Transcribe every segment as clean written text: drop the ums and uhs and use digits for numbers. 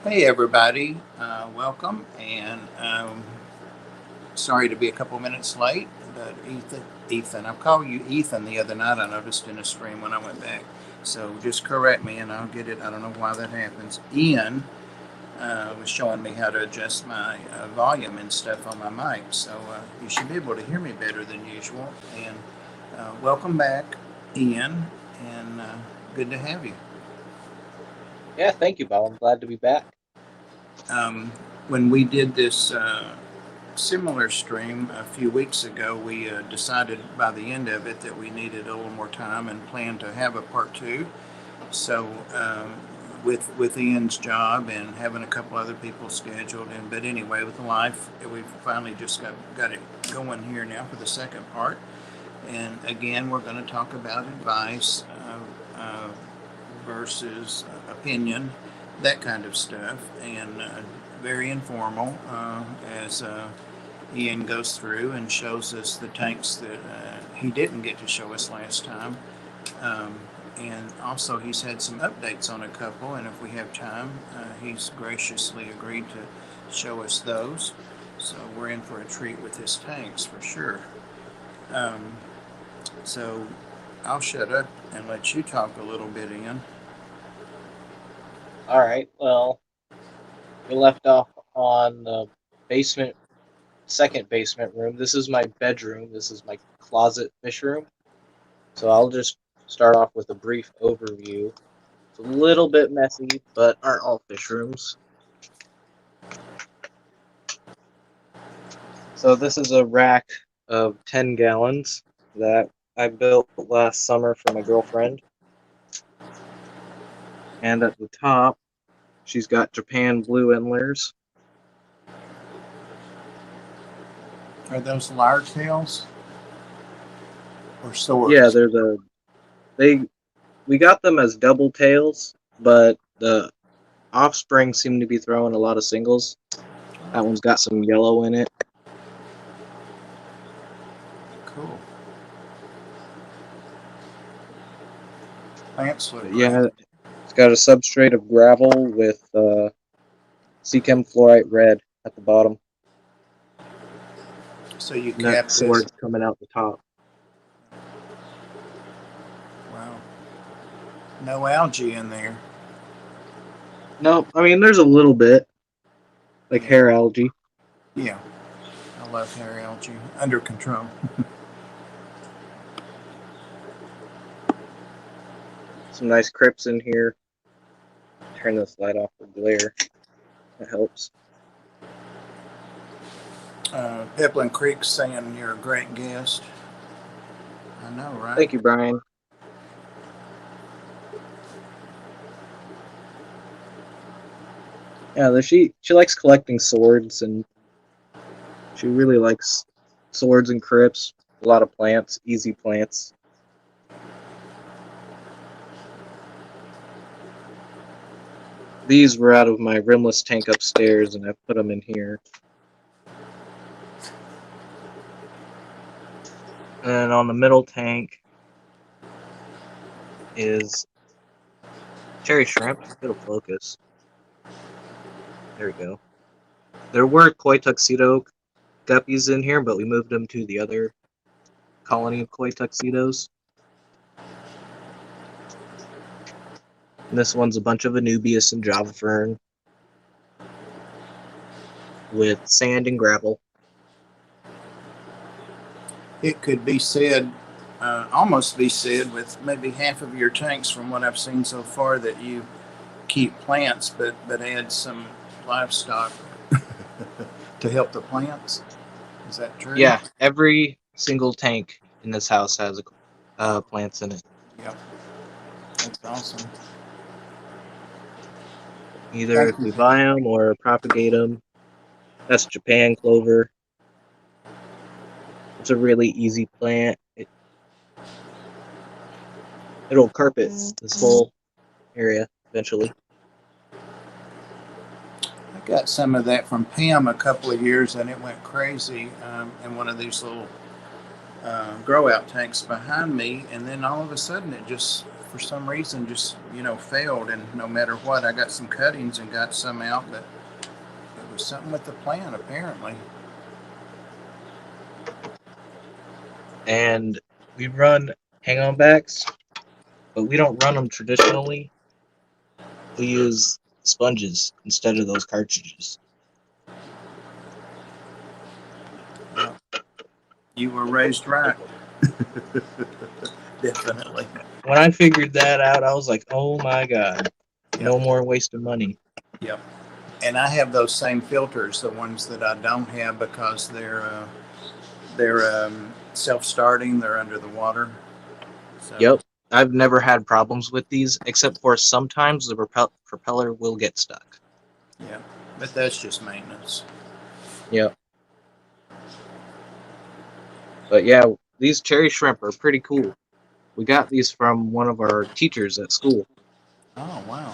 Hey everybody, welcome, and sorry to be a couple minutes late, but Ethan, I called you Ethan the other night. I noticed in a stream when I went back, so just correct me and I'll get it. I don't know why that happens. Ian was showing me how to adjust my volume and stuff on my mic, so you should be able to hear me better than usual. And welcome back, Ian, and good to have you. Yeah, thank you, Bob. I'm glad to be back. Um, when we did this similar stream a few weeks ago, we decided by the end of it that we needed a little more time and planned to have a part two. So, with Ian's job and having a couple other people scheduled, but anyway, with life, we've finally just got it going here now for the second part. And again, we're going to talk about advice versus opinion, that kind of stuff, and very informal as Ian goes through and shows us the tanks that he didn't get to show us last time. And also, he's had some updates on a couple, and if we have time, he's graciously agreed to show us those. So we're in for a treat with his tanks for sure. So I'll shut up and let you talk a little bit, Ian. All right, well, we left off on the basement, second basement room. This is my bedroom. This is my closet fish room. So I'll just start off with a brief overview. It's a little bit messy, but aren't all fish rooms. So this is a rack of 10 gallons that I built last summer for my girlfriend. And at the top, she's got Japan blue endlers. Are those large tails or swords? Yeah, we got them as double tails, but the offspring seem to be throwing a lot of singles. That one's got some yellow in it. Cool. Plants look great. Yeah, it's got a substrate of gravel with Seachem fluorite red at the bottom. So you And that cap sword's this. coming out the top. Wow. No algae in there. No, I mean there's a little bit, like hair algae. Yeah. I love hair algae. Under control. Some nice crypts in here. Turn this light off for glare. That helps. Piplin Creek saying you're a great guest. I know, right? Thank you, Brian. Yeah, she likes collecting swords, and she really likes swords and crypts. A lot of plants, easy plants. These were out of my rimless tank upstairs, and I put them in here. And on the middle tank is cherry shrimp. It'll focus. There we go. There were koi tuxedo guppies in here, but we moved them to the other colony of koi tuxedos. And this one's a bunch of Anubias and Java fern with sand and gravel. It could be said, almost be said, with maybe half of your tanks, from what I've seen so far, that you keep plants, but add some livestock to help the plants. Is that true? Yeah, every single tank in this house has plants in it. Yep. That's awesome. Either if we buy them or propagate them. That's Japan clover. It's a really easy plant. It'll carpet this whole area eventually. I got some of that from Pam a couple of years, and it went crazy in one of these little grow out tanks behind me, and then all of a sudden it just for some reason just, failed. And no matter what, I got some cuttings and got some out, but it was something with the plant apparently. And we run hang-on backs, but we don't run them traditionally. We use sponges instead of those cartridges. Well, you were raised right. Definitely. When I figured that out, I was like, oh my God, no more waste of money. Yep. And I have those same filters, the ones that I don't have, because they're self-starting. They're under the water. So. Yep. I've never had problems with these, except for sometimes the propeller will get stuck. Yeah, but that's just maintenance. Yep. But yeah, these cherry shrimp are pretty cool. We got these from one of our teachers at school. Oh, wow.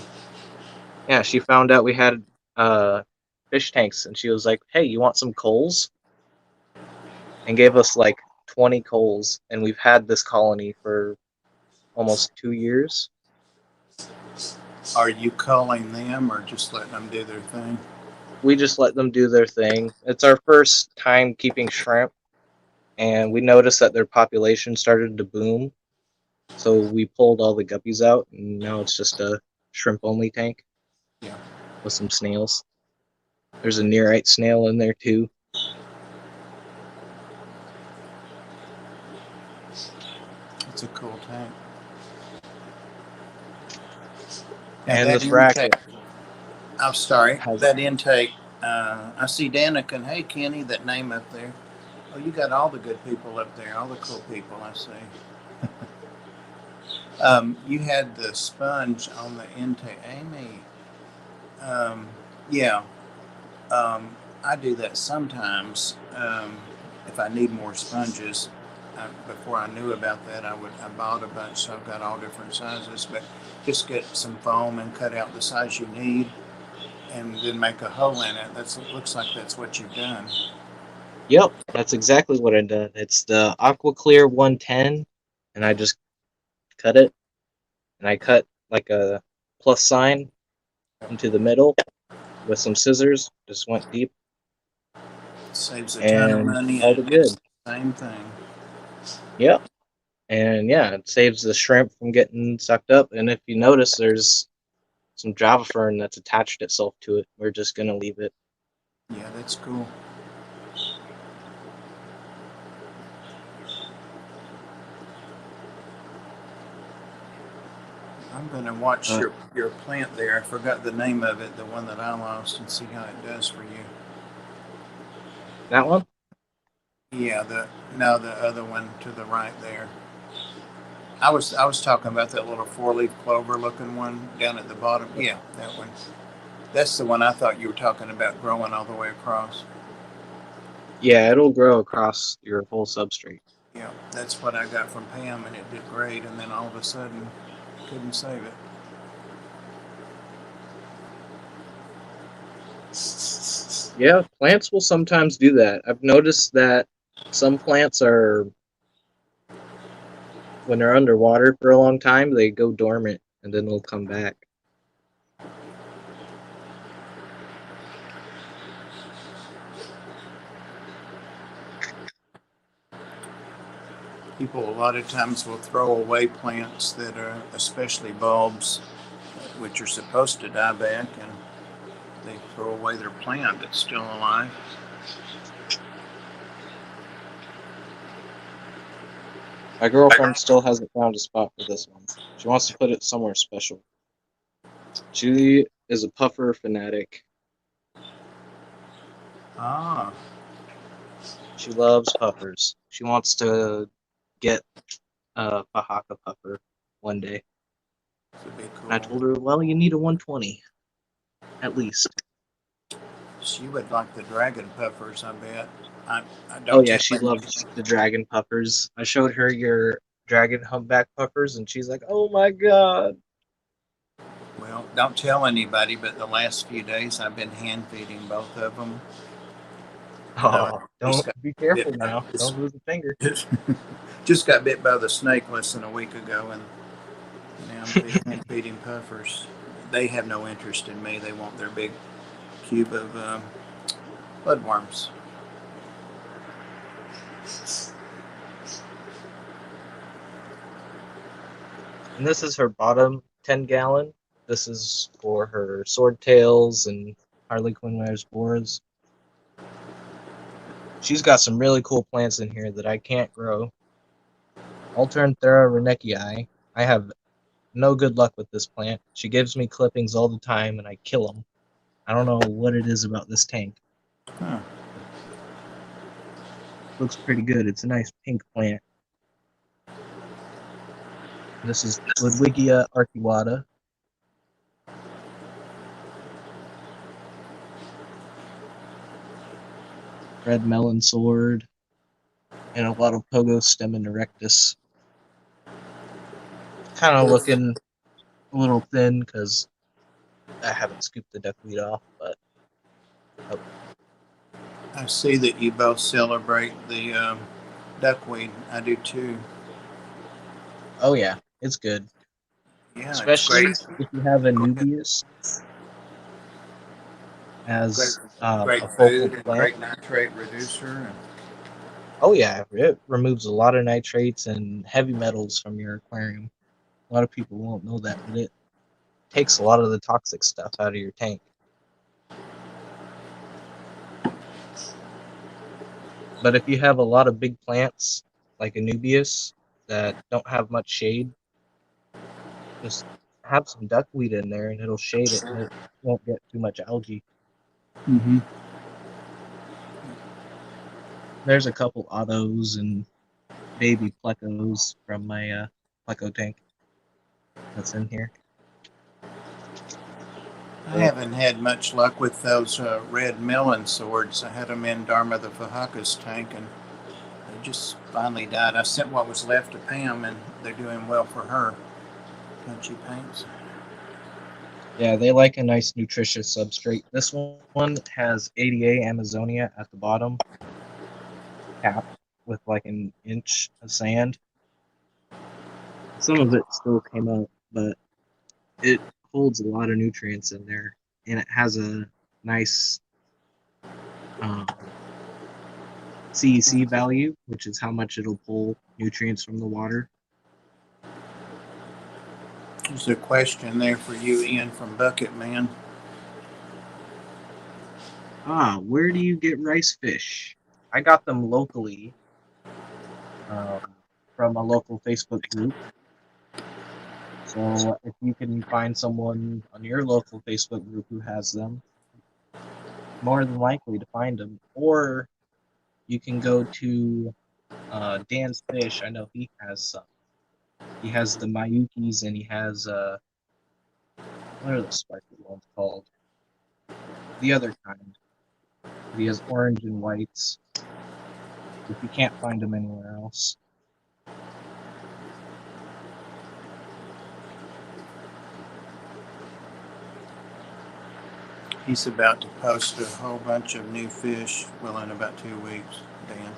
Yeah, she found out we had fish tanks, and she was like, hey, you want some coals? And gave us like 20 coals, and we've had this colony for almost 2 years. Are you culling them or just letting them do their thing? We just let them do their thing. It's our first time keeping shrimp, and we noticed that their population started to boom. So we pulled all the guppies out, and now it's just a shrimp-only tank. Yeah. With some snails. There's a nearite snail in there too. It's a cool tank. And this bracket. I'm sorry. That intake. I see Danica. Hey, Kenny, that name up there. Oh, you got all the good people up there, all the cool people, I see. You had the sponge on the intake. Amy. Yeah. I do that sometimes. If I need more sponges, before I knew about that, I bought a bunch, so I've got all different sizes. But just get some foam and cut out the size you need, and then make a hole in it. Looks like that's what you've done. Yep, that's exactly what I done. It's the Aqua Clear 110, and I just cut it, and I cut like a plus sign into the middle with some scissors. Just went deep. Saves a ton of money. All the good. Same thing. Yep. And yeah, it saves the shrimp from getting sucked up. And if you notice, there's some Java fern that's attached itself to it. We're just going to leave it. Yeah, that's cool. I'm going to watch your plant there. I forgot the name of it, the one that I lost, and see how it does for you. That one? Yeah, the other one to the right there. I was talking about that little 4-leaf clover looking one down at the bottom. Yeah, that one. That's the one I thought you were talking about growing all the way across. Yeah, it'll grow across your whole substrate. Yeah, that's what I got from Pam, and it did great, and then all of a sudden, couldn't save it. Yeah, plants will sometimes do that. I've noticed that some plants are, when they're underwater for a long time, they go dormant, and then they'll come back. People a lot of times will throw away plants that are, especially bulbs, which are supposed to die back, and they throw away their plant that's still alive. My girlfriend still hasn't found a spot for this one. She wants to put it somewhere special. She is a puffer fanatic. Ah. She loves puffers. She wants to get a Pahaka puffer one day. Cool. And I told her, well, you need a 120, at least. She would like the dragon puffers, I bet. I don't. Oh yeah, she loves the dragon puffers. I showed her your dragon humpback puffers, and she's like, "Oh my god!" Well, don't tell anybody, but the last few days I've been hand feeding both of them. Oh, don't be careful now. Don't lose a finger. Just got bit by the snake less than a week ago, and Now I'm feeding puffers. They have no interest in me. They want their big cube of bloodworms. And this is her bottom 10-gallon. This is for her swordtails and Harley Quinn wears boars. She's got some really cool plants in here that I can't grow. Alternanthera renekii. I have no good luck with this plant. She gives me clippings all the time and I kill them. I don't know what it is about this tank. Huh. Looks pretty good. It's a nice pink plant. This is Ludwigia arcuata. Red melon sword. And a lot of pogo stem and erectus. Kind of looking a little thin because I haven't scooped the duckweed off, but I see that you both celebrate the duckweed. I do too. oh yeah, it's good. Yeah, it's Especially great. if you have a Go ahead. nubius Great, as great a focal food and plant. great nitrate reducer. And Oh yeah, it removes a lot of nitrates and heavy metals from your aquarium. A lot of people won't know that, but it takes a lot of the toxic stuff out of your tank. But if you have a lot of big plants, like a nubius, that don't have much shade, just have some duckweed in there and it'll shade it and it won't get too much algae. mm-hmm. There's a couple autos and baby plecos from my pleco tank that's in here. I haven't had much luck with those red melon swords. I had them in Dharma the Fahaka's tank, and they just finally died. I sent what was left to Pam, and they're doing well for her. Punchy paints. Yeah, they like a nice nutritious substrate. This one has ADA Amazonia at the bottom, capped with like an inch of sand. Some of it still came up, but it holds a lot of nutrients in there, and it has a nice CEC value, which is how much it'll pull nutrients from the water. There's a question there for you, Ian, from Bucket Man. Where do you get rice fish? I got them locally from a local Facebook group. So if you can find someone on your local Facebook group who has them, more than likely to find them. Or you can go to Dan's Fish. I know he has some. He has the Mayukis and he has what are the sparkly ones called? The other kind. He has orange and whites. If you can't find them anywhere else. He's about to post a whole bunch of new fish, well, in about 2 weeks, Dan.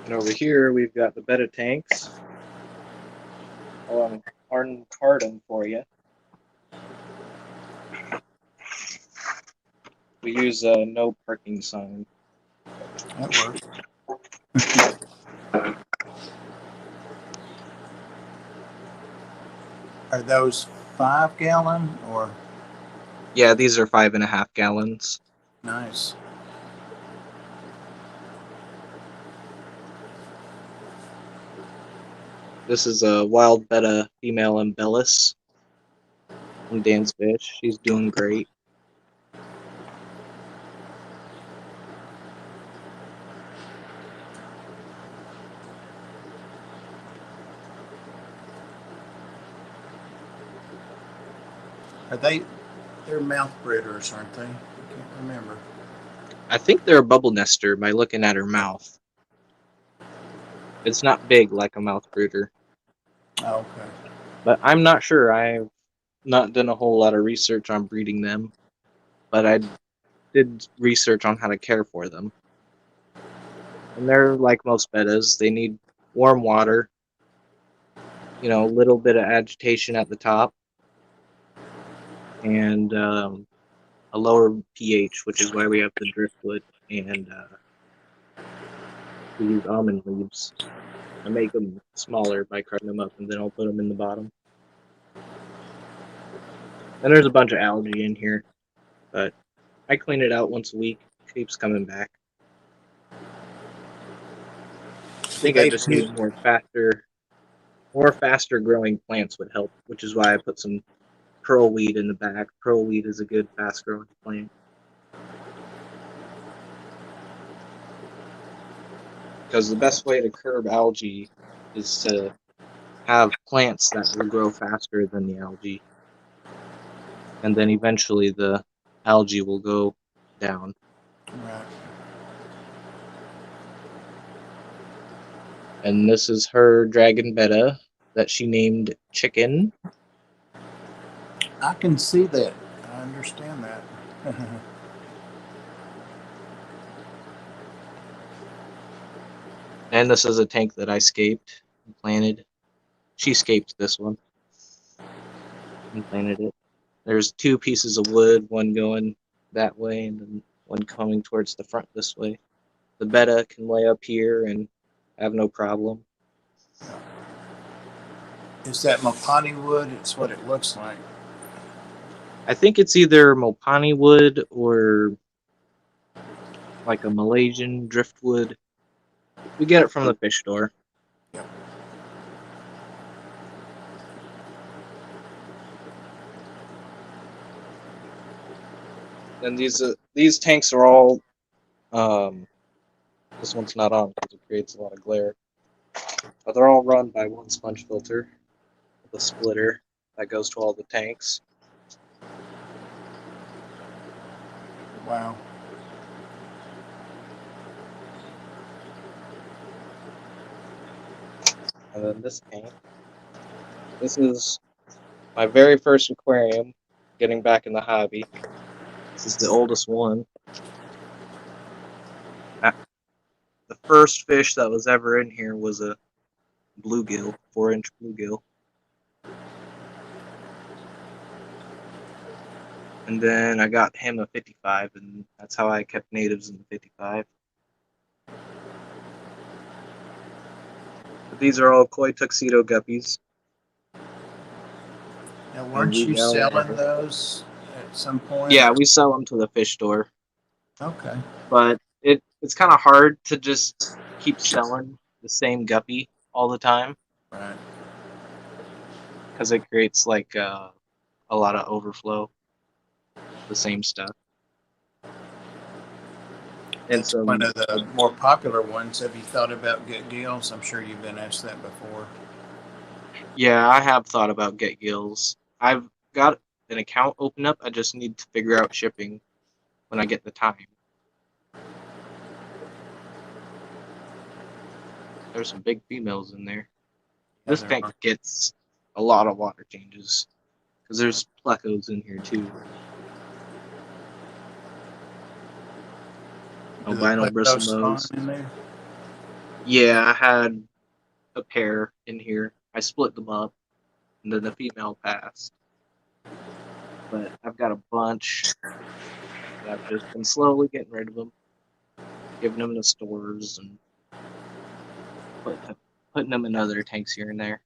And over here we've got the Betta Tanks. I'll uncard them for you. We use a no parking sign. That works. Are those 5-gallon or Yeah, these are 5.5 gallons. nice? This is a wild Betta female embellis from Dan's Fish. She's doing great. Are they're mouth breeders, aren't they? I can't remember. I think they're a bubble nester by looking at her mouth. It's not big like a mouth brooder. Oh, okay. But I'm not sure. I've not done a whole lot of research on breeding them. But I did research on how to care for them. And they're like most bettas. They need warm water, you know, a little bit of agitation at the top, and a lower pH, which is why we have the driftwood, and we use almond leaves. I make them smaller by crushing them up, and then I'll put them in the bottom. And there's a bunch of algae in here, but I clean it out once a week. Keeps coming back. I think I just need more faster growing plants would help, which is why I put some pearlweed in the back. Pearlweed is a good fast growing plant. Because the best way to curb algae is to have plants that will grow faster than the algae. And then eventually the algae will go down. Right. And this is her dragon betta that she named Chicken. I can see that. I understand that. And this is a tank that I scaped and planted. She scaped this one and planted it. There's 2 pieces of wood, one going that way and then one coming towards the front this way. The betta can lay up here and have no problem. Is that Mopani wood? It's what it looks like. I think it's either Mopani wood or like a Malaysian driftwood. We get it from the fish store. Yep. And these tanks are all. This one's not on because it creates a lot of glare. But they're all run by one sponge filter with a splitter that goes to all the tanks. Wow. And then this tank. This is my very first aquarium, getting back in the hobby. This is the oldest one. The first fish that was ever in here was a bluegill, 4-inch bluegill. And then I got him a 55, and that's how I kept natives in the 55. But these are all koi tuxedo guppies. Now, weren't you selling those at some point? Yeah, we sell them to the fish store. Okay. But it's kind of hard to just keep selling the same guppy all the time. Right. Because it creates like a lot of overflow. The same stuff. And That's one of the more popular ones. Have you thought about get gills? I'm sure you've been asked that before. Yeah, I have thought about get gills. I've got an account open up. I just need to figure out shipping when I get the time. There's some big females in there. This tank gets a lot of water changes because there's plecos in here too. Albino bristlenose. In there? Yeah, I had a pair in here. I split them up, and then the female passed. But I've got a bunch. And I've just been slowly getting rid of them, giving them to stores, and putting them in other tanks here and there.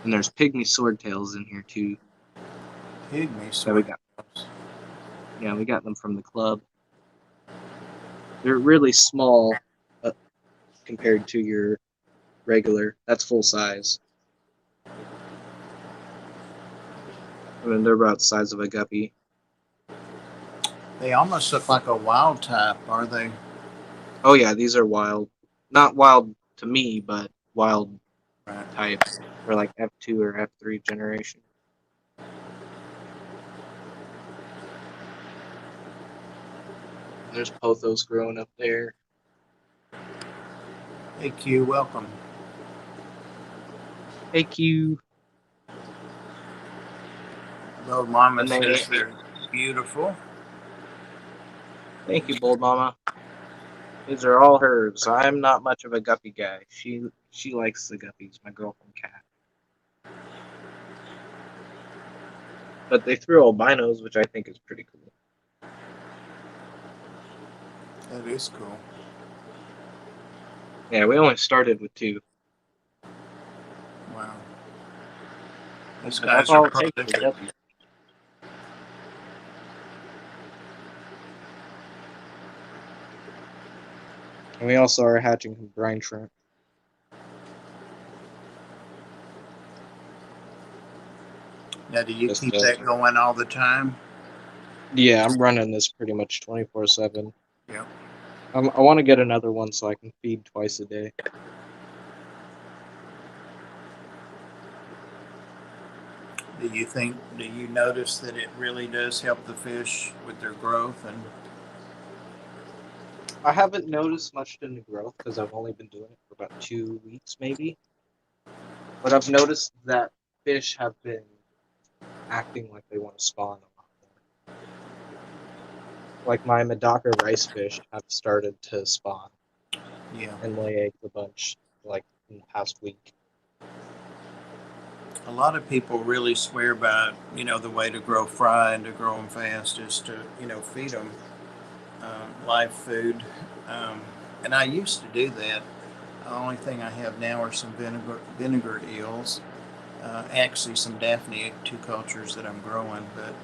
And there's pygmy swordtails in here too. Pygmy swordtails. Yeah, we got them from the club. They're really small compared to your regular. That's full size. I mean, they're about the size of a guppy. They almost look like a wild type, are they? Oh yeah, these are wild. Not wild to me, but wild types. They're like F2 or F3 generation. There's pothos growing up there. Hey Q, welcome. Hey Q. Little mama says they're beautiful. Thank you, Bold Mama. These are all hers. I'm not much of a guppy guy. She likes the guppies, my girlfriend cat. But they threw albinos, which I think is pretty cool. That is cool. Yeah, we only started with 2. Wow. Those But that's guys are all it takes for prolific. guppies. And we also are hatching some brine shrimp. Now, do you Just keep that going all the time? Yeah, I'm running this pretty much 24/7. Yep. I want to get another one so I can feed twice a day. Do you notice that it really does help the fish with their growth? And I haven't noticed much in the growth because I've only been doing it for about 2 weeks, maybe. But I've noticed that fish have been acting like they want to spawn a lot more. Like my Medaka rice fish have started to spawn yeah, and lay eggs a bunch, like in the past week. a lot of people really swear by, the way to grow fry and to grow them fast is to, feed them live food. Um, and I used to do that. The only thing I have now are some vinegar eels. Actually, some Daphne 2 cultures that I'm growing, but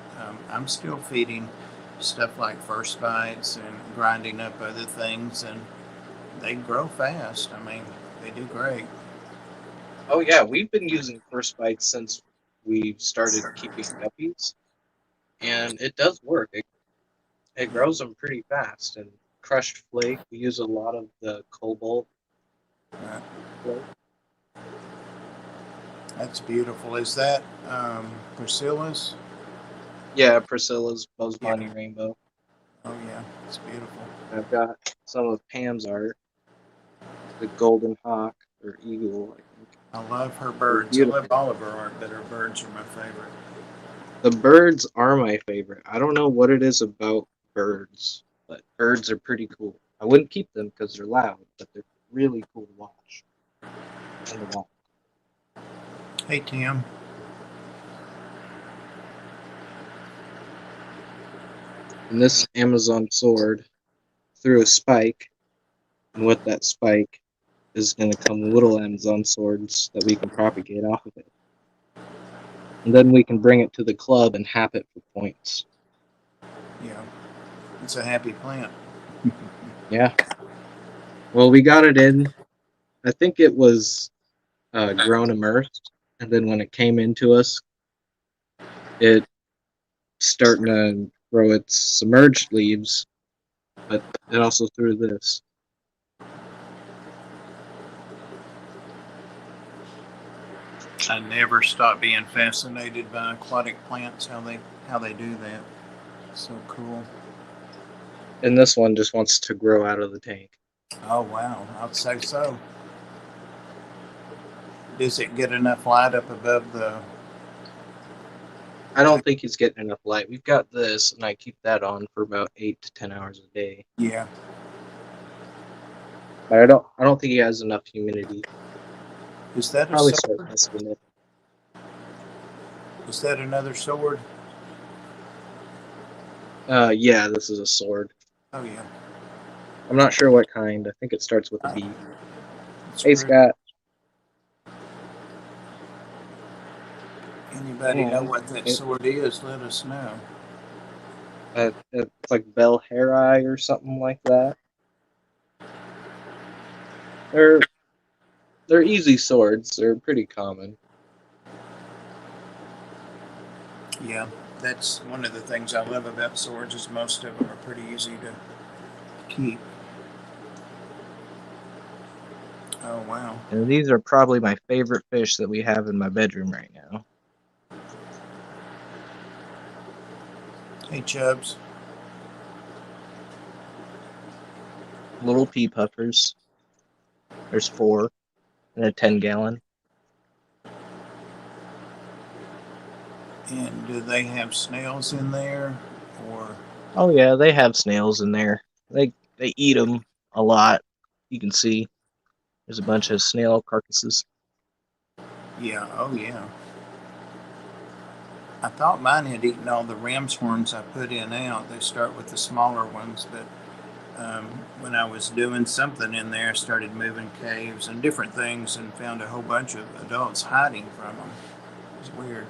I'm still feeding stuff like first bites and grinding up other things, and they grow fast. I mean, they do great. Oh yeah, we've been using first bites since we started keeping guppies, and it does work. It grows them pretty fast. And crushed flake, we use a lot of the cobalt Right. flake. That's beautiful. Is that Priscilla's? Yeah, Priscilla's Bugs Yeah. Bunny Rainbow. Oh yeah, it's beautiful. I've got some of Pam's art, the golden hawk or eagle, I think. I love her They're birds. I love beautiful. all of her art, but her birds are my favorite. The birds are my favorite. I don't know what it is about birds, but birds are pretty cool. I wouldn't keep them because they're loud, but they're really cool to watch. And the wild. Hey Tim. And this Amazon sword threw a spike, and with that spike is going to come little Amazon swords that we can propagate off of it. And then we can bring it to the club and hap it for points. Yeah, it's a happy plant. Yeah. Well, we got it in. I think it was grown immersed, and then when it came into us, it starting to grow its submerged leaves, but it also threw this. I never stop being fascinated by aquatic plants. How they do that. So cool. And this one just wants to grow out of the tank. Oh wow, I'd say so. Does it get enough light up above the? I don't think he's getting enough light. We've got this, and I keep that on for about 8 to 10 hours a day. Yeah. But I don't think he has enough humidity. Is that a Probably sword? start testing it. Is that another sword? Yeah, this is a sword. Oh yeah. I'm not sure what kind. I think it starts with a B. It's Hey, pretty. Scott. Anybody know what that sword is? Let us know. It's like Bell Heri or something like that. They're easy swords. They're pretty common. Yeah, that's one of the things I love about swords is most of them are pretty easy to keep. Oh wow. And these are probably my favorite fish that we have in my bedroom right now. Hey Chubs. Little pea puffers. There's 4 in a 10-gallon. And do they have snails in there, or? Oh yeah, they have snails in there. They eat them a lot. You can see there's a bunch of snail carcasses. Yeah, oh yeah. I thought mine had eaten all the ram's horns I put in out. They start with the smaller ones, but when I was doing something in there, I started moving caves and different things and found a whole bunch of adults hiding from them. It was weird.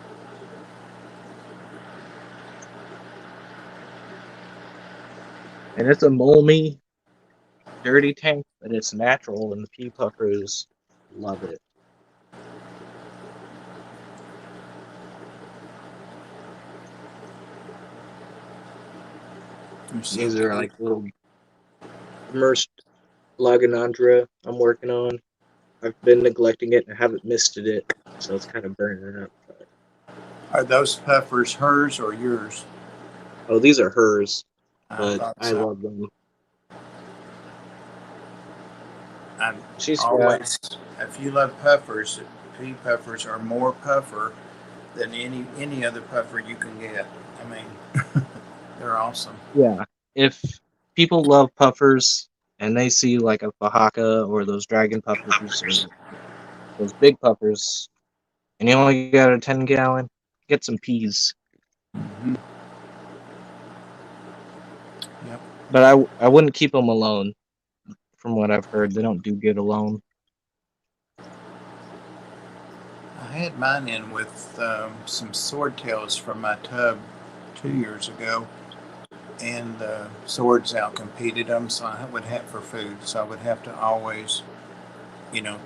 And it's a moldy, dirty tank, but it's natural, and the pea puffers love it. They're so These are cute. like little immersed lagonandra I'm working on. I've been neglecting it and I haven't misted it, so it's kind of burning up. But, Are those puffers hers or yours? oh, these are hers, I but thought I so. love them. I'm She's got, always, if you love puffers, pea puffers are more puffer than any other puffer you can get. I mean, they're awesome. yeah. If people love puffers and they see like a Fahaka or those dragon puffers or those big puffers, and you only got a 10 gallon, get some peas. Mm-hmm. Yep. But I wouldn't keep them alone. From what I've heard, they don't do good alone. I had mine in with some swordtails from my tub 2 years ago, and the swords outcompeted them. So I would have for food. So I would have to always,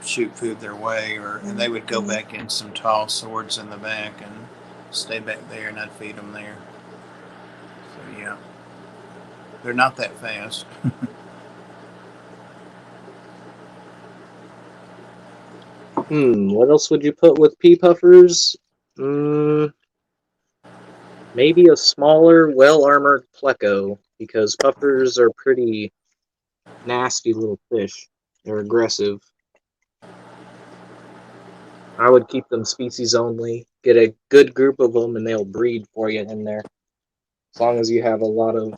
shoot food their way, and they would go back in some tall swords in the back and stay back there, and I'd feed them there. So yeah, they're not that fast. What else would you put with pea puffers? Mm, maybe a smaller, well-armored pleco, because puffers are pretty nasty little fish. They're aggressive. I would keep them species only. Get a good group of them, and they'll breed for you in there. As long as you have a lot of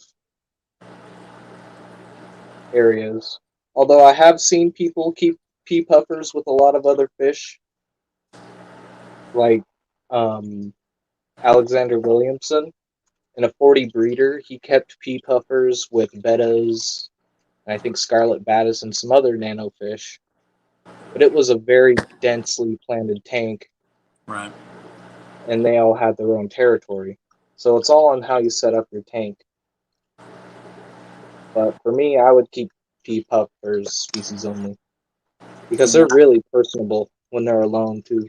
areas. Although I have seen people keep pea puffers with a lot of other fish, like um, Alexander Williamson. In a 40 breeder, he kept pea puffers with bettas, and I think scarlet battis and some other nano fish. But it was a very densely planted tank, Right. and they all had their own territory. So it's all on how you set up your tank. But for me, I would keep pea puffers species only because And they're really personable when they're alone too.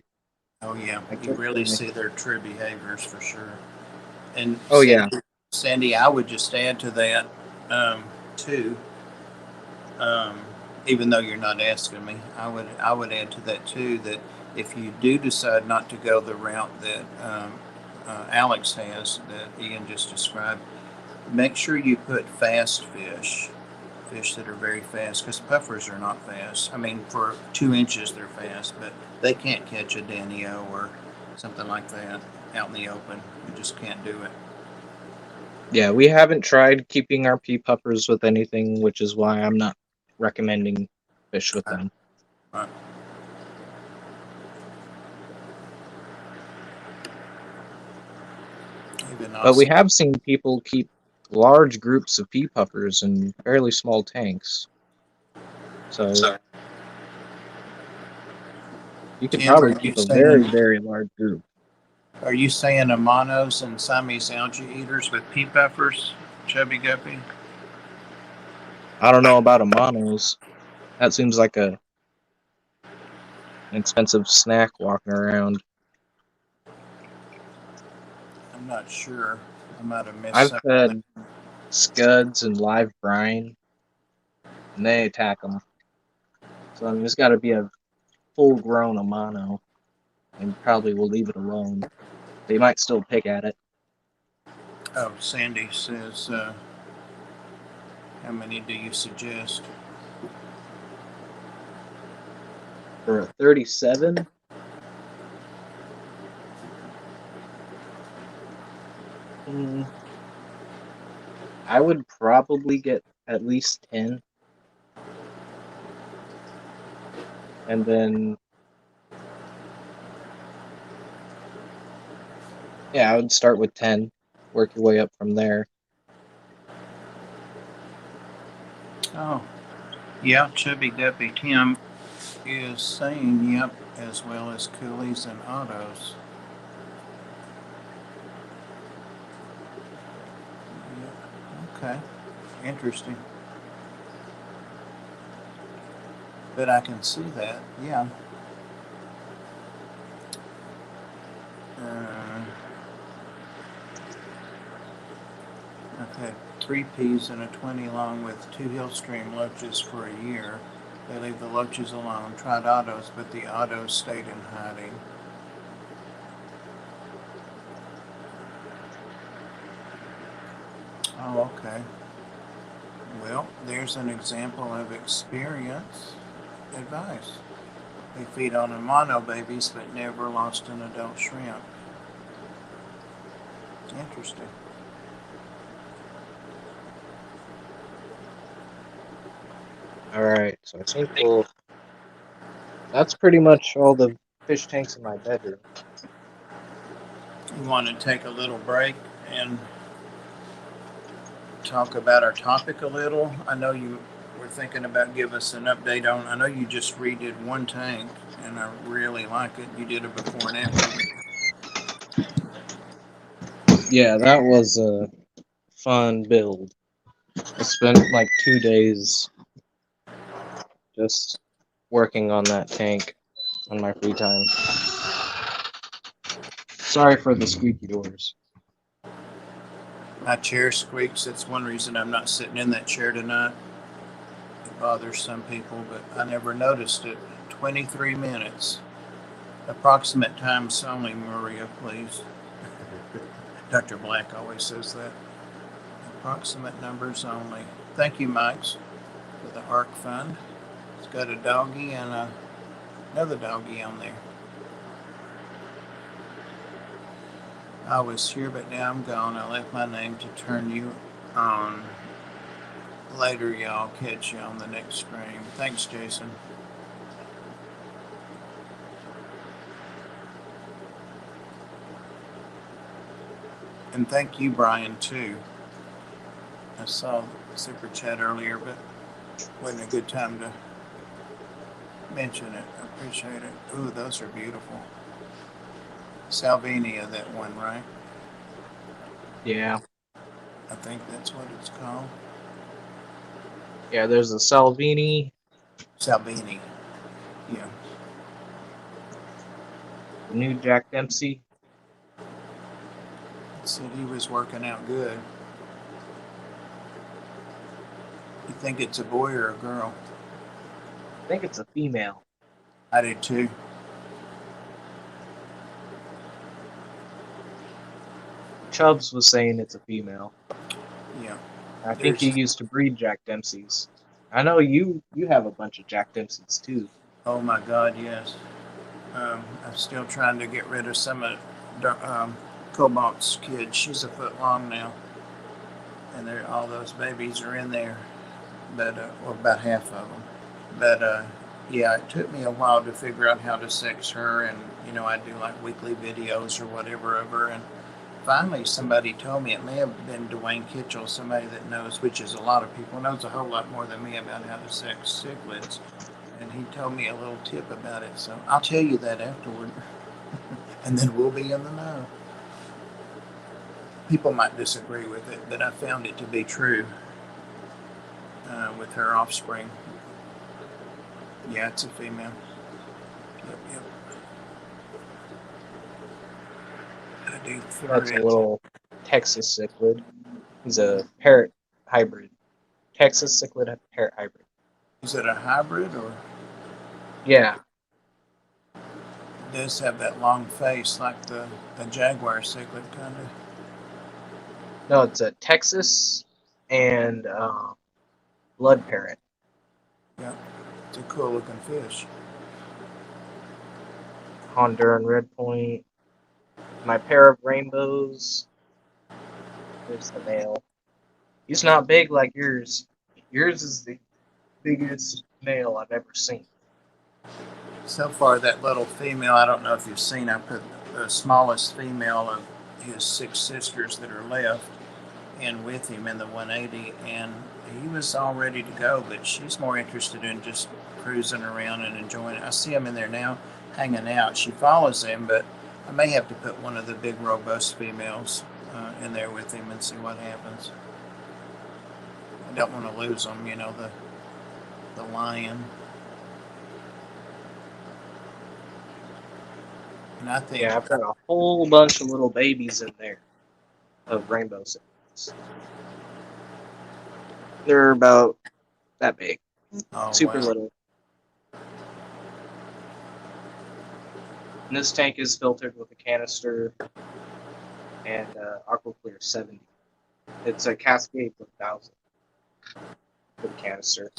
oh yeah, I you can't really say. see their true behaviors for sure. And Oh yeah, Sandy, I would just add to that too. Um, Even though you're not asking me, I would add to that too that if you do decide not to go the route that Alex has, that Ian just described, make sure you put fast fish that are very fast, because puffers are not fast. I mean, for 2 inches they're fast, but they can't catch a Danio or something like that out in the open. You just can't do it. yeah. We haven't tried keeping our pea puffers with anything, which is why I'm not recommending fish with Right. them. Right. Even But we awesome. have seen people keep large groups of pea puffers in fairly small tanks. So So, you could Tim, probably keep a very, very large group. are you saying Amanos and Siamese algae eaters with pea peppers, Chubby Guppy? I don't know about a monos. That seems like an expensive snack walking around. I'm not sure. I might have missed I've something. fed scuds and live brine, and they attack them. So I mean, it's got to be a full-grown Amano, and probably will leave it alone. They might still pick at it. Oh, Sandy says, how many do you suggest? For a 37, I would probably get at least 10. And then, yeah, I would start with 10, work your way up from there. Oh, yeah, Chubby Duppy Tim is saying yep, as well as coolies and autos. Yep. Okay, interesting. But I can see that, yeah. Uh, I've had 3 Ps and a 20 long with 2 Hillstream loaches for a year. They leave the loaches alone. Tried autos, but the autos stayed in hiding. Oh, okay. Well, there's an example of experience advice. They feed on mono babies, but never lost an adult shrimp. Interesting. Alright, so I think that's pretty much all the fish tanks in my bedroom. You want to take a little break and talk about our topic a little? I know you were thinking about giving us an update on. I know you just redid one tank, and I really like it. You did a before and after. Yeah, that was a fun build. I spent like 2 days just working on that tank on my free time. Sorry for the squeaky doors. My chair squeaks. That's one reason I'm not sitting in that chair tonight. It bothers some people, but I never noticed it. 23 minutes. Approximate times only, Maria, please. Dr. Black always says that. Approximate numbers only. Thank you, Mikes, for the ARC Fund. It's got a doggy and another doggy on there. I was here, but now I'm gone. I left my name to turn you on. Later, y'all. Catch you on the next stream. Thanks, Jason. And thank you, Brian, too. I saw the super chat earlier, but wasn't a good time to mention it. I appreciate it. Ooh, those are beautiful. Salvinia, that one, right? Yeah. I think that's what it's called. Yeah, there's a Salvini. Salvini. Yeah. The new Jack Dempsey. Said he was working out good. You think it's a boy or a girl? I think it's a female. I do too. Chubbs was saying it's a female. Yeah. I think he used to breed Jack Dempseys. I know you have a bunch of Jack Dempseys too. Oh my God, yes. I'm still trying to get rid of some of Cobalt's kids. She's a foot long now, and all those babies are in there. But well, about half of them. But yeah, it took me a while to figure out how to sex her, and I do like weekly videos or whatever of her, and finally somebody told me, it may have been Dwayne Kitchell, somebody that knows, which is a lot of people, knows a whole lot more than me about how to sex cichlids, and he told me a little tip about it, so I'll tell you that afterward. And then we'll be in the know. People might disagree with it, but I found it to be true with her offspring. Yeah, it's a female. Yep. I do That's a little Texas cichlid. He's a parrot hybrid. Texas cichlid parrot hybrid. Is it a hybrid or? Yeah. It does have that long face like the jaguar cichlid kind of. No, it's a Texas and blood parrot. Yeah, it's a cool looking fish. Honduran red point. My pair of rainbows. There's the male. He's not big like yours. Yours is the biggest male I've ever seen. So far, that little female, I don't know if you've seen, I put the smallest female of his 6 sisters that are left in with him in the 180, and he was all ready to go, but she's more interested in just cruising around and enjoying it. I see him in there now hanging out. She follows him, but I may have to put one of the big robust females in there with him and see what happens. I don't want to lose them, the lion. And I think Yeah, I've got a whole bunch of little babies in there of rainbow cichlids. They're about that big, super wow. little. And this tank is filtered with a canister and AquaClear 70. It's a Cascade 1000 for the canister.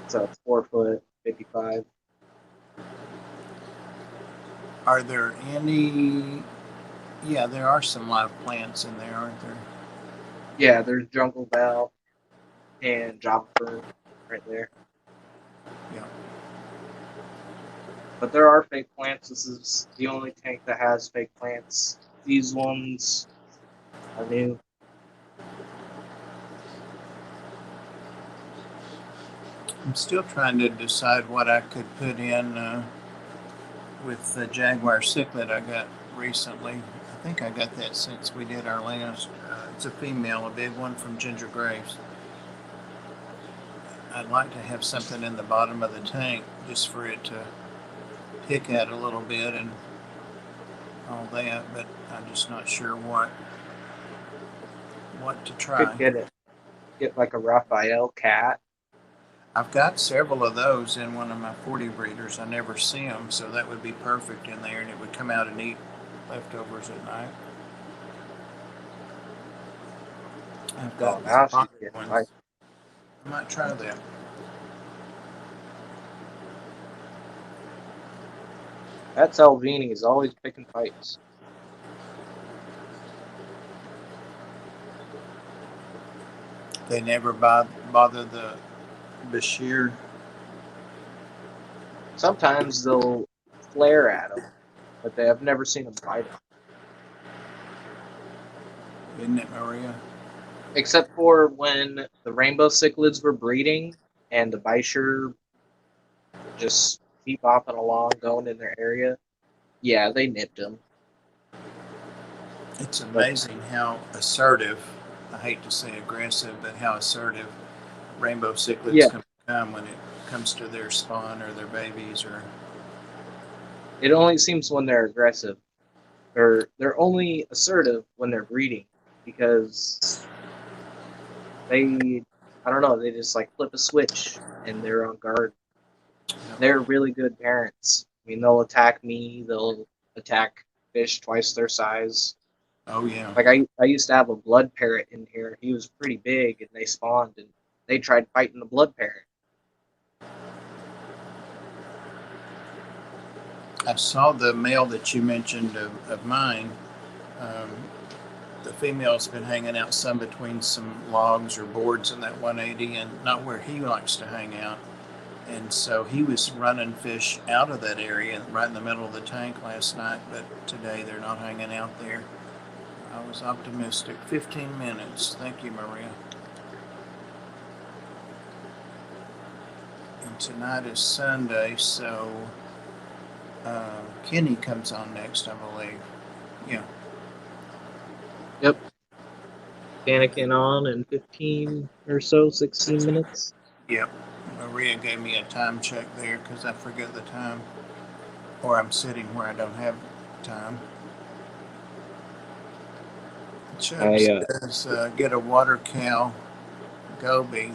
It's a 4 foot 55. Are there any? Yeah, there are some live plants in there, aren't there? Yeah, there's jungle bell and job fern right there. Yeah. But there are fake plants. This is the only tank that has fake plants. These ones are new. I'm still trying to decide what I could put in with the Jaguar cichlid I got recently. I think I got that since we did our last. It's a female, a big one from Ginger Graves. I'd like to have something in the bottom of the tank just for it to pick at a little bit and all that, but I'm just not sure what to try. Could get it. Get like a Raphael cat. I've got several of those in one of my 40 breeders. I never see them, so that would be perfect in there, and it would come out and eat leftovers at night. I've got Now she's pocket getting ones. like I might try that. that Salvini is always picking fights. They never bother the Bashir. Sometimes they'll flare at him, but they have never seen him bite him. Isn't it, Maria? Except for when the rainbow cichlids were breeding and the Bashir just keep bopping along, going in their area. Yeah, they nipped him. It's amazing how assertive, I hate to say aggressive, but how assertive rainbow cichlids can become when it comes to their spawn or their babies. Or it only seems when they're aggressive, or they're only assertive when they're breeding, because they, I don't know, they just like flip a switch and they're on guard. They're really good parents. I mean, they'll attack me, they'll attack fish twice their size. Oh yeah. Like I used to have a blood parrot in here. He was pretty big, and they spawned, and they tried fighting the blood parrot. I saw the male that you mentioned of mine. The female's been hanging out some between some logs or boards in that 180, and not where he likes to hang out. And so he was running fish out of that area right in the middle of the tank last night, but today they're not hanging out there. I was optimistic. 15 minutes. Thank you, Maria. And tonight is Sunday, so Kenny comes on next, I believe. Yeah. Yep. Anakin on in 15 or so, 16 minutes. Yep. Maria gave me a time check there because I forget the time. Or I'm sitting where I don't have time. Chubb says, get a water cow goby.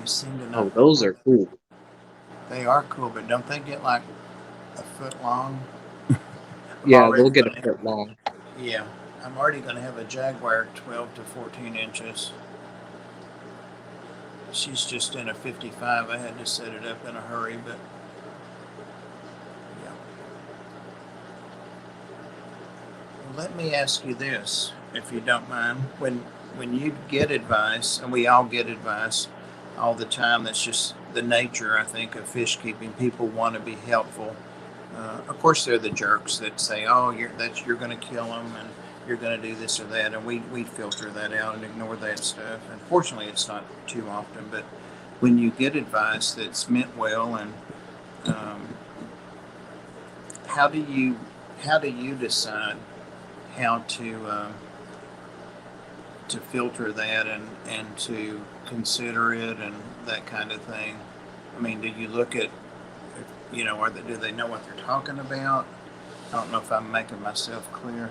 You seem to know. Oh, those are cool. They are cool, but don't they get like a foot long? Yeah, they'll get a foot long. Yeah. I'm already going to have a Jaguar 12 to 14 inches. She's just in a 55. I had to set it up in a hurry, but yeah. let me ask you this, if you don't mind. When you get advice, and we all get advice all the time, that's just the nature, I think, of fish keeping. People want to be helpful. Of course, they're the jerks that say, "Oh, you're going to kill them, and you're going to do this or that," and we filter that out and ignore that stuff. And fortunately, it's not too often. But when you get advice that's meant well, and um, how do you decide how to filter that and to consider it and that kind of thing? I mean, do you look at, do they know what they're talking about? I don't know if I'm making myself clear.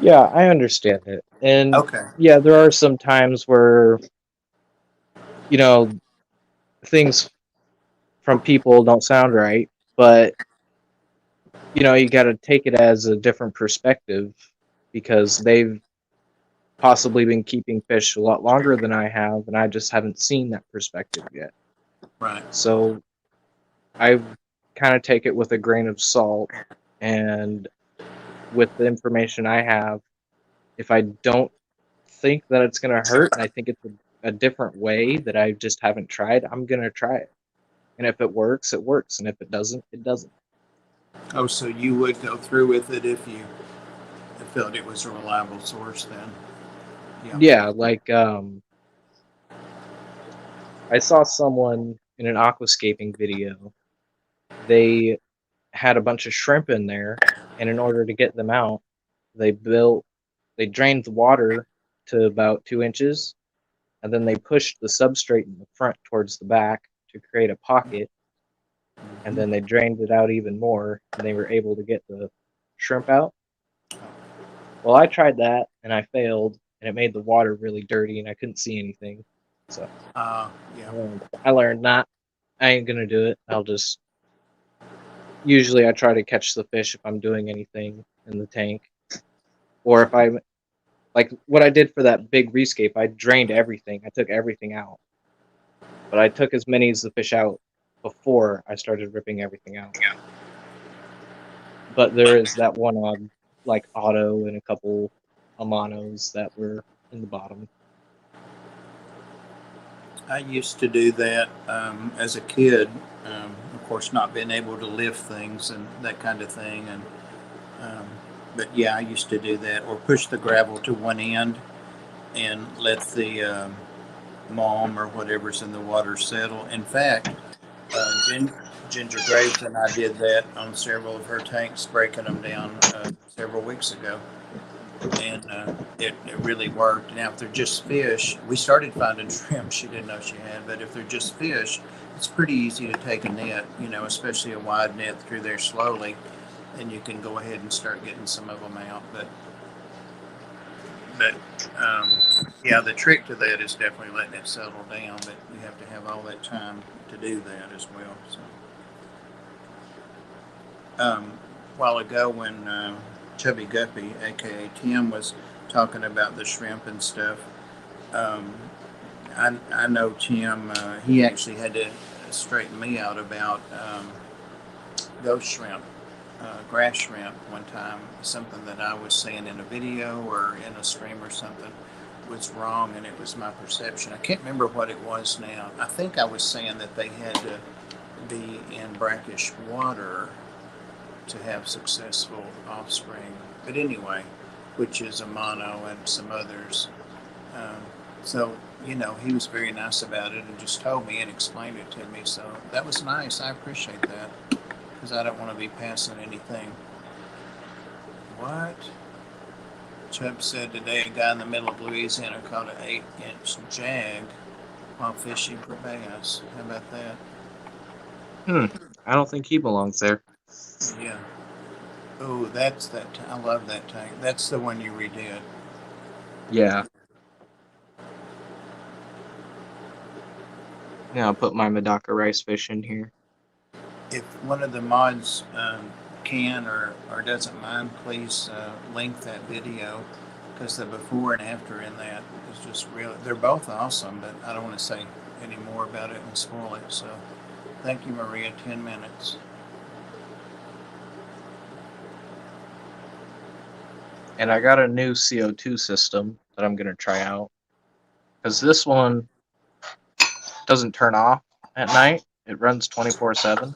Yeah, I understand it. And Okay. yeah, there are some times where, you know, things from people don't sound right, but you got to take it as a different perspective because they've possibly been keeping fish a lot longer than I have, and I just haven't seen that perspective yet. Right. So I kind of take it with a grain of salt, and with the information I have, if I don't think that it's going to hurt and I think it's a different way that I just haven't tried, I'm going to try it. And if it works, it works. And if it doesn't, it doesn't. Oh, so you would go through with it if you felt it was a reliable source then? Yeah. Yeah, like I saw someone in an aquascaping video. They had a bunch of shrimp in there, and in order to get them out, they drained the water to about 2 inches, and then they pushed the substrate in the front towards the back to create a pocket, and then they drained it out even more, and they were able to get the shrimp out. Well, I tried that, and I failed, and it made the water really dirty, and I couldn't see anything. So Yeah. I learned not. I ain't gonna do it. Usually I try to catch the fish if I'm doing anything in the tank, or if I'm like what I did for that big rescape. I drained everything. I took everything out, but I took as many as the fish out before I started ripping everything out. But there is that one odd, like Otto and a couple Amanos that were in the bottom. I used to do that as a kid. Of course, not being able to lift things and that kind of thing. And um, but yeah, I used to do that, or push the gravel to one end and let the malm or whatever's in the water settle. In fact, Ginger Graves and I did that on several of her tanks, breaking them down several weeks ago, and it really worked. Now, if they're just fish, we started finding shrimp she didn't know she had, but if they're just fish, it's pretty easy to take a net, especially a wide net through there slowly, and you can go ahead and start getting some of them out. But yeah, the trick to that is definitely letting it settle down, but you have to have all that time to do that as well. So, a while ago when Chubby Guppy, aka Tim, was talking about the shrimp and stuff, um, I know Tim. He actually had to straighten me out about ghost shrimp, grass shrimp one time. Something that I was saying in a video or in a stream or something was wrong, and it was my perception. I can't remember what it was now. I think I was saying that they had to be in brackish water to have successful offspring. But anyway, which is a mono and some others. Um, so, he was very nice about it and just told me and explained it to me. So that was nice. I appreciate that because I don't want to be passing anything. What? Chubb said today a guy in the middle of Louisiana caught an 8-inch jag while fishing for bass. How about that? I don't think he belongs there. Yeah. Oh, that's that. I love that tank. That's the one you redid. Yeah. Yeah, I'll put my Medaka rice fish in here. If one of the mods can or doesn't mind, please link that video because the before and after in that is just really, they're both awesome, but I don't want to say any more about it and spoil it. So thank you, Maria. 10 minutes. And I got a new CO2 system that I'm going to try out. Because this one doesn't turn off at night. It runs 24/7.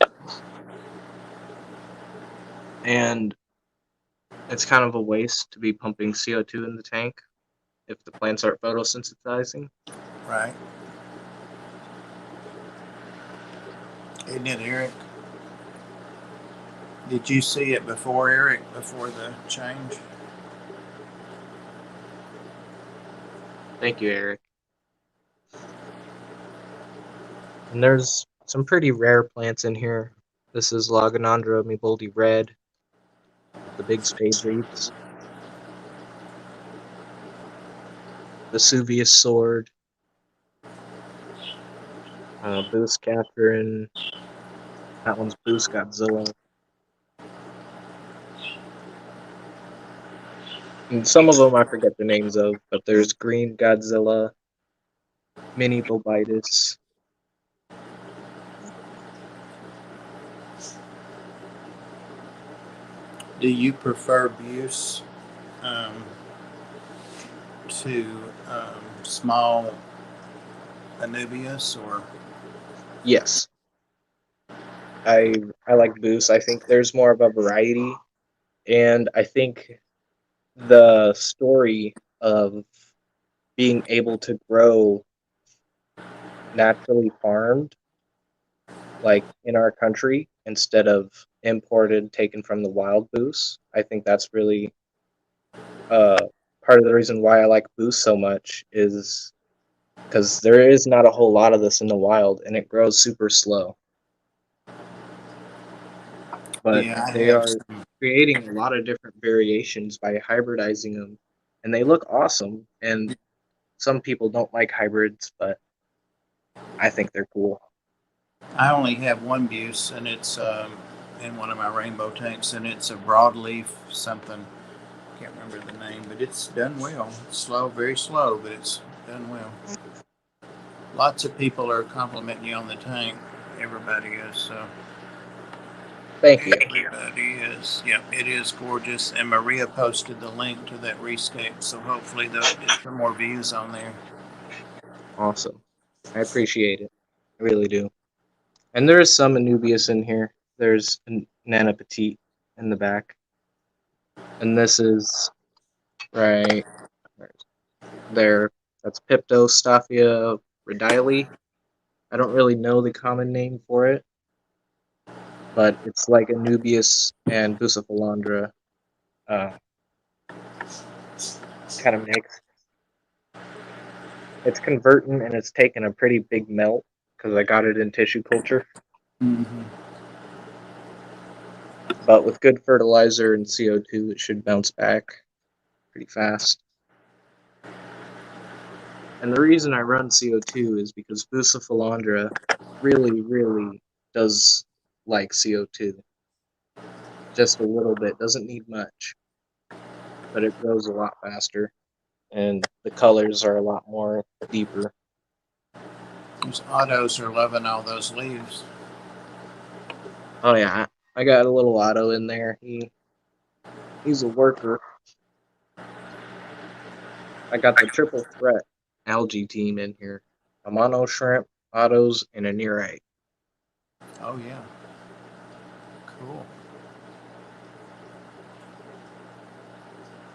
And it's kind of a waste to be pumping CO2 in the tank if the plants aren't photosynthesizing. Right. Isn't it, Eric? Did you see it before, Eric, before the change? Thank you, Eric. And there's some pretty rare plants in here. This is Logonandra Miboldi Red with the big spade leaves. Vesuvius Sword. Boost Catherine. That one's Boost Godzilla. And some of them I forget the names of, but there's Green Godzilla, Mini Bobitis. Do you prefer Buse to small Anubias, or? Yes, I like Boost. I think there's more of a variety, and I think the story of being able to grow naturally farmed, like in our country, instead of imported, taken from the wild Boost, I think that's really part of the reason why I like Boost so much is because there is not a whole lot of this in the wild, and it grows super slow. But Yeah, I they have are some. creating a lot of different variations by hybridizing them, and they look awesome. And some people don't like hybrids, but I think they're cool. I only have one Buse, and it's in one of my rainbow tanks, and it's a broadleaf something. Can't remember the name, but it's done well. It's slow, very slow, but it's done well. Lots of people are complimenting you on the tank. Everybody is. So Thank you. everybody is. Yep, it is gorgeous. And Maria posted the link to that rescape, so hopefully they'll get some more views on there. Awesome. I appreciate it. I really do. And there is some Anubias in here. There's Nana Petite in the back. And this is right there. That's Piptostaphia rhodile. I don't really know the common name for it, but it's like Anubias and Bucephalandra kind of mix. It's converting and it's taken a pretty big melt because I got it in tissue culture. Mm-hmm. But with good fertilizer and CO2, it should bounce back pretty fast. And the reason I run CO2 is because Bucephalandra really, really does like CO2. Just a little bit, doesn't need much, but it grows a lot faster, and the colors are a lot more deeper. Those autos are loving all those leaves. Oh yeah, I got a little Otto in there. He's a worker. I got the triple threat algae team in here: a mono shrimp, Ottos, and a nearite. Oh yeah, cool.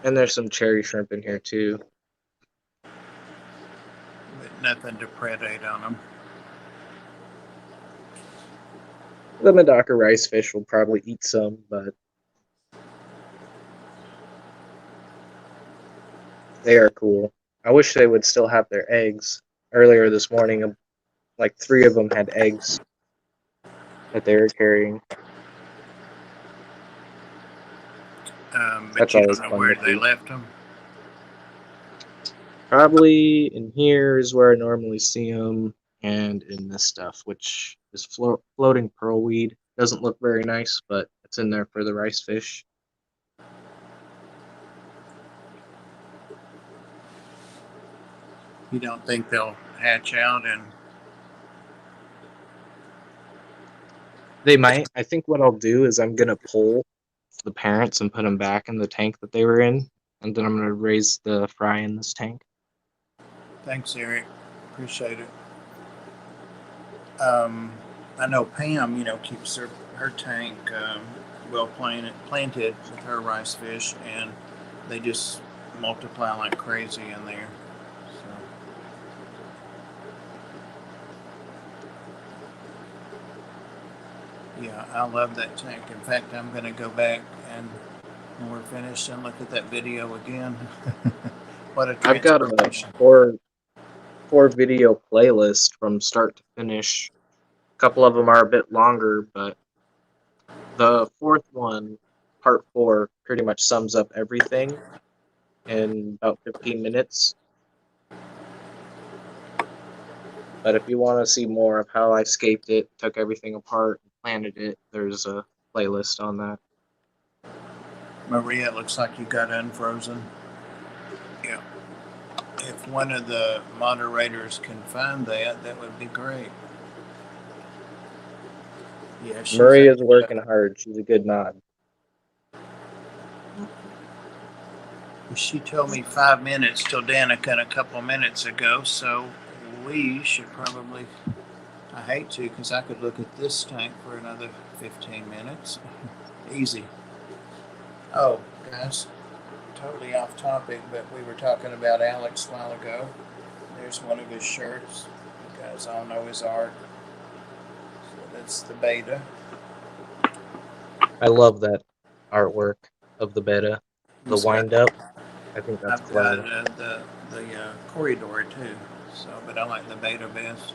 And there's some cherry shrimp in here too. But nothing to predate on them. The Medaka rice fish will probably eat some, but they are cool. I wish they would still have their eggs. Earlier this morning, like 3 of them had eggs that they were carrying. But That's you always don't know fun where to they see. left them. Probably in here is where I normally see them, and in this stuff, which is floating pearlweed. Doesn't look very nice, but it's in there for the rice fish. You don't think they'll hatch out and? They might. I think what I'll do is I'm gonna pull the parents and put them back in the tank that they were in, and then I'm going to raise the fry in this tank. Thanks, Eric. Appreciate it. I know Pam, keeps her tank well planted with her rice fish, and they just multiply like crazy in there. So, yeah, I love that tank. In fact, I'm going to go back and when we're finished and look at that video again. What a I've got a transformation. four video playlist from start to finish. A couple of them are a bit longer, but the fourth one, part 4, pretty much sums up everything in about 15 minutes. But if you want to see more of how I scaped it, took everything apart, and planted it, there's a playlist on that. Maria, it looks like you got unfrozen. Yeah. If one of the moderators can find that, that would be great. Yeah, Maria's working hard. She's a good mod. She told me 5 minutes till Danica a couple of minutes ago, so we should probably. I hate to, because I could look at this tank for another 15 minutes. Easy. Oh, guys, totally off topic, but we were talking about Alex a while ago. There's one of his shirts. You guys all know his art. So that's the Betta. I love that artwork of the Betta. The wind up. I think that's clever. I've got the corridor too. So, but I like the Betta best.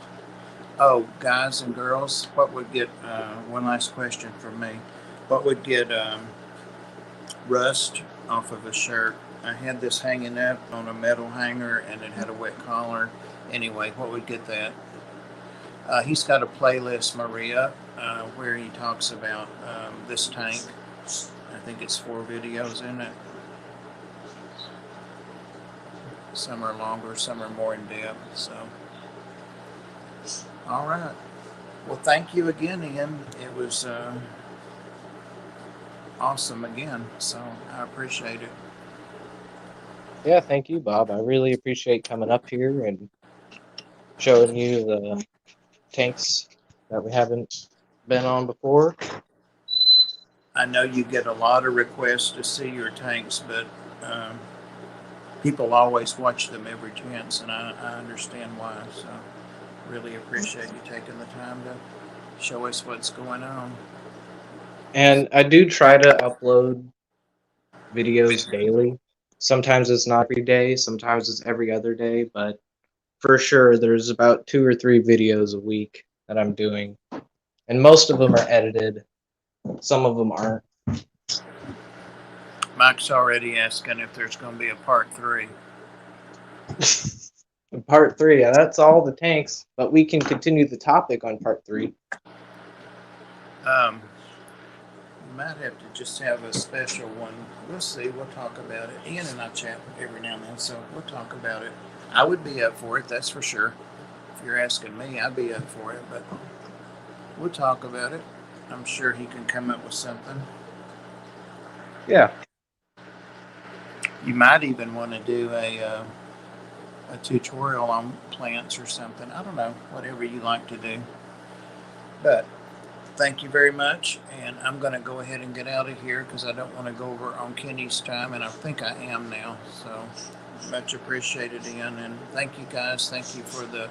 Oh, guys and girls, what would get one last question from me? What would get rust off of a shirt? I had this hanging up on a metal hanger, and it had a wet collar. Anyway, what would get that? He's got a playlist, Maria, where he talks about this tank. I think it's 4 videos in it. Some are longer, some are more in depth. So, all right. Well, thank you again, Ian. It was awesome again. So I appreciate it. Yeah, thank you, Bob. I really appreciate coming up here and showing you the tanks that we haven't been on before. I know you get a lot of requests to see your tanks, but people always watch them every chance, and I understand why. So really appreciate you taking the time to show us what's going on. And I do try to upload videos daily. Sometimes it's not every day, sometimes it's every other day, but for sure there's about 2 or 3 videos a week that I'm doing. And most of them are edited. Some of them aren't. Mike's already asking if there's going to be a part 3. Part 3, yeah, that's all the tanks, but we can continue the topic on part 3. We might have to just have a special one. We'll see. We'll talk about it. Ian and I chat every now and then, so we'll talk about it. I would be up for it, that's for sure. If you're asking me, I'd be up for it, but we'll talk about it. I'm sure he can come up with something. Yeah. You might even want to do a tutorial on plants or something. I don't know, whatever you like to do. But thank you very much, and I'm going to go ahead and get out of here because I don't want to go over on Kenny's time, and I think I am now. So much appreciated, Ian, and thank you guys. Thank you for the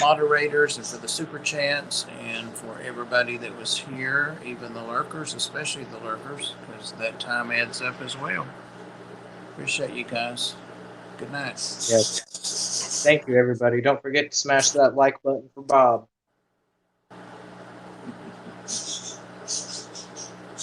moderators and for the super chats and for everybody that was here, even the lurkers, especially the lurkers, because that time adds up as well. Appreciate you guys. Good night. Yes. Thank you, everybody. Don't forget to smash that like button for Bob.